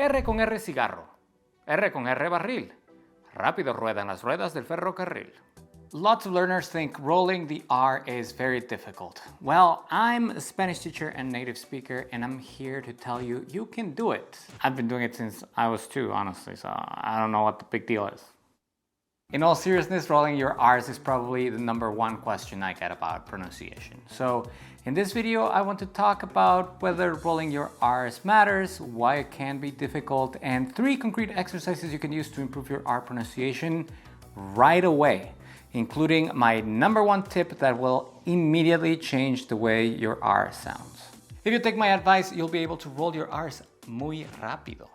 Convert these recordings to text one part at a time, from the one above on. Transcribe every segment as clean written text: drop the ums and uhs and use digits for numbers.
R con R cigarro. R con R barril. Rápido ruedan las ruedas del ferrocarril. Lots of learners think rolling the R is very difficult. Well, I'm a Spanish teacher and native speaker, and I'm here to tell you, you can do it. I've been doing it since I was 2, honestly, so I don't know what the big deal is. In all seriousness, rolling your R's is probably the #1 question I get about pronunciation. So in this video, I want to talk about whether rolling your R's matters, why it can be difficult, and 3 concrete exercises you can use to improve your R pronunciation right away, including my #1 tip that will immediately change the way your R sounds. If you take my advice, you'll be able to roll your R's muy rápido.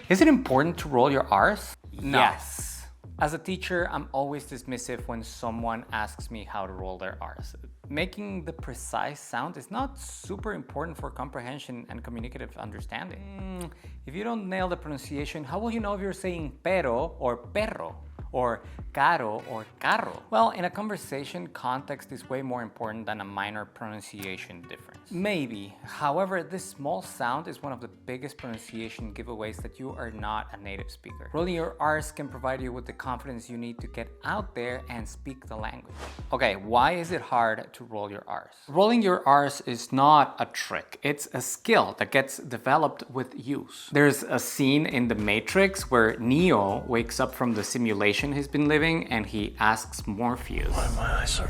Is it important to roll your R's? No. Yes. As a teacher, I'm always dismissive when someone asks me how to roll their R's. Making the precise sound is not super important for comprehension and communicative understanding. If you don't nail the pronunciation, how will you know if you're saying pero or perro? Or caro or carro? Well, in a conversation, context is way more important than a minor pronunciation difference. Maybe. However, this small sound is one of the biggest pronunciation giveaways that you are not a native speaker. Rolling your R's can provide you with the confidence you need to get out there and speak the language. Okay, why is it hard to roll your R's? Rolling your R's is not a trick. It's a skill that gets developed with use. There's a scene in The Matrix where Neo wakes up from the simulation he's been living and he asks Morpheus, "Why my eyes, sir?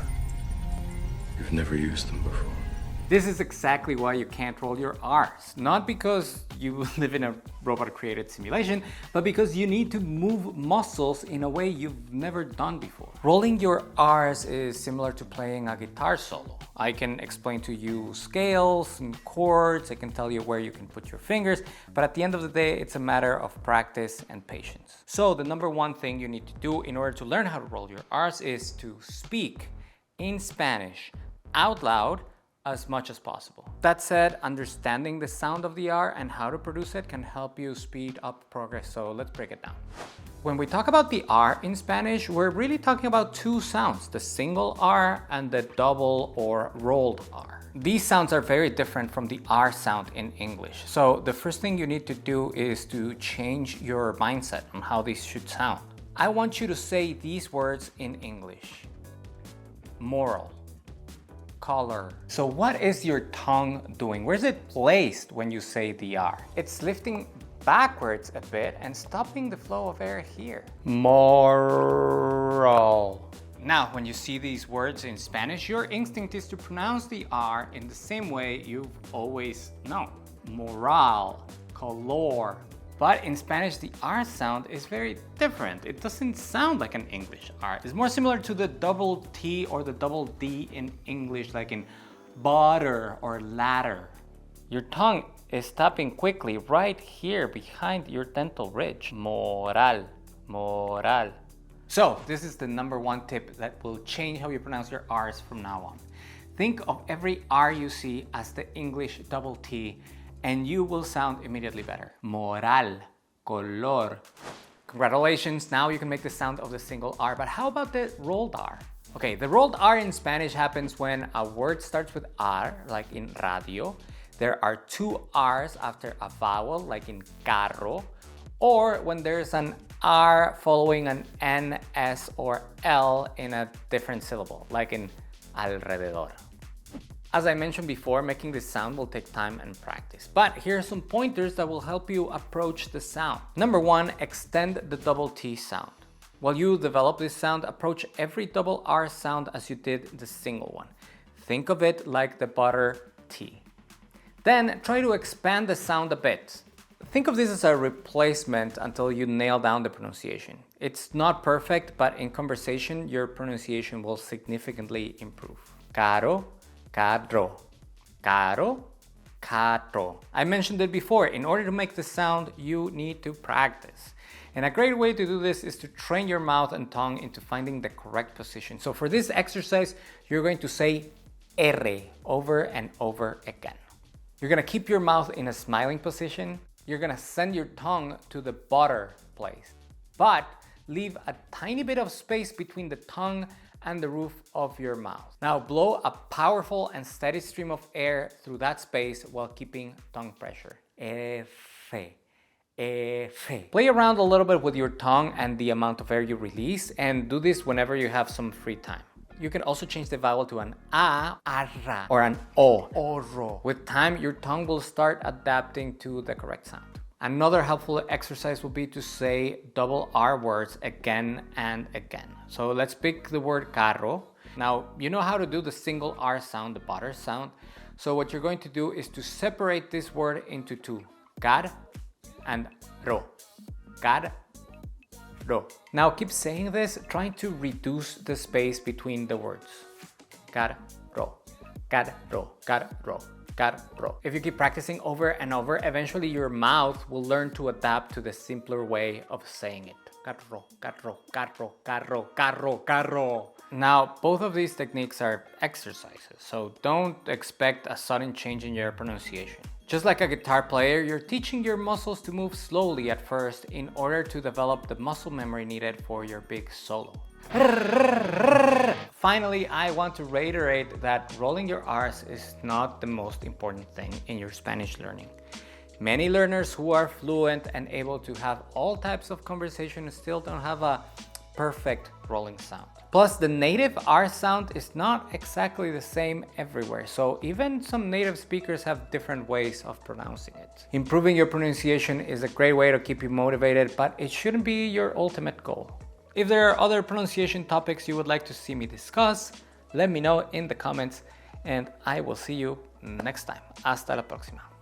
You've never used them before." This is exactly why you can't roll your R's. Not because you live in a robot-created simulation, but because you need to move muscles in a way you've never done before. Rolling your R's is similar to playing a guitar solo. I can explain to you scales and chords, I can tell you where you can put your fingers, but at the end of the day, it's a matter of practice and patience. So the #1 thing you need to do in order to learn how to roll your R's is to speak in Spanish out loud as much as possible. That said, understanding the sound of the R and how to produce it can help you speed up progress, so let's break it down. When we talk about the R in Spanish, we're really talking about 2 sounds, the single R and the double or rolled R. These sounds are very different from the R sound in English. So the first thing you need to do is to change your mindset on how these should sound. I want you to say these words in English. Moral. Color. So what is your tongue doing? Where's it placed when you say the R? It's lifting backwards a bit and stopping the flow of air here. Moral. Now, when you see these words in Spanish, your instinct is to pronounce the R in the same way you've always known. Moral, color. But in Spanish, the R sound is very different. It doesn't sound like an English R. It's more similar to the double T or the double D in English, like in butter or ladder. Your tongue is stopping quickly right here behind your dental ridge. Moral, moral. So this is the #1 tip that will change how you pronounce your R's from now on. Think of every R you see as the English double T, and you will sound immediately better. Moral, color. Congratulations, now you can make the sound of the single R, but how about the rolled R? Okay, the rolled R in Spanish happens when a word starts with R, like in radio. There are 2 R's after a vowel, like in carro, or when there's an R following an N, S, or L in a different syllable, like in alrededor. As I mentioned before, making this sound will take time and practice. But here are some pointers that will help you approach the sound. #1, extend the double T sound. While you develop this sound, approach every double R sound as you did the single one. Think of it like the butter T. Then try to expand the sound a bit. Think of this as a replacement until you nail down the pronunciation. It's not perfect, but in conversation, your pronunciation will significantly improve. Caro, carro, caro, carro. I mentioned it before, in order to make the sound, you need to practice. And a great way to do this is to train your mouth and tongue into finding the correct position. So for this exercise, you're going to say R over and over again. You're gonna keep your mouth in a smiling position. You're gonna send your tongue to the butter place, but leave a tiny bit of space between the tongue and the roof of your mouth. Now blow a powerful and steady stream of air through that space while keeping tongue pressure F. F. Play around a little bit with your tongue and the amount of air you release, and do this whenever you have some free time. You can also change the vowel to an A, arra, or an O, oro. With time, your tongue will start adapting to the correct sound. Another helpful exercise will be to say double R words again and again. So let's pick the word carro. Now, you know how to do the single R sound, the butter sound. So what you're going to do is to separate this word into two, car and ro. Car, ro. Now keep saying this, trying to reduce the space between the words. Car, ro, car, ro, car, ro. Carro. If you keep practicing over and over, eventually your mouth will learn to adapt to the simpler way of saying it. Carro, carro, carro, carro, carro, carro. Now, both of these techniques are exercises, so don't expect a sudden change in your pronunciation. Just like a guitar player, you're teaching your muscles to move slowly at first in order to develop the muscle memory needed for your big solo. Finally, I want to reiterate that rolling your R's is not the most important thing in your Spanish learning. Many learners who are fluent and able to have all types of conversation still don't have a perfect rolling sound. Plus, the native R sound is not exactly the same everywhere, so even some native speakers have different ways of pronouncing it. Improving your pronunciation is a great way to keep you motivated, but it shouldn't be your ultimate goal. If there are other pronunciation topics you would like to see me discuss, let me know in the comments, and I will see you next time. Hasta la próxima.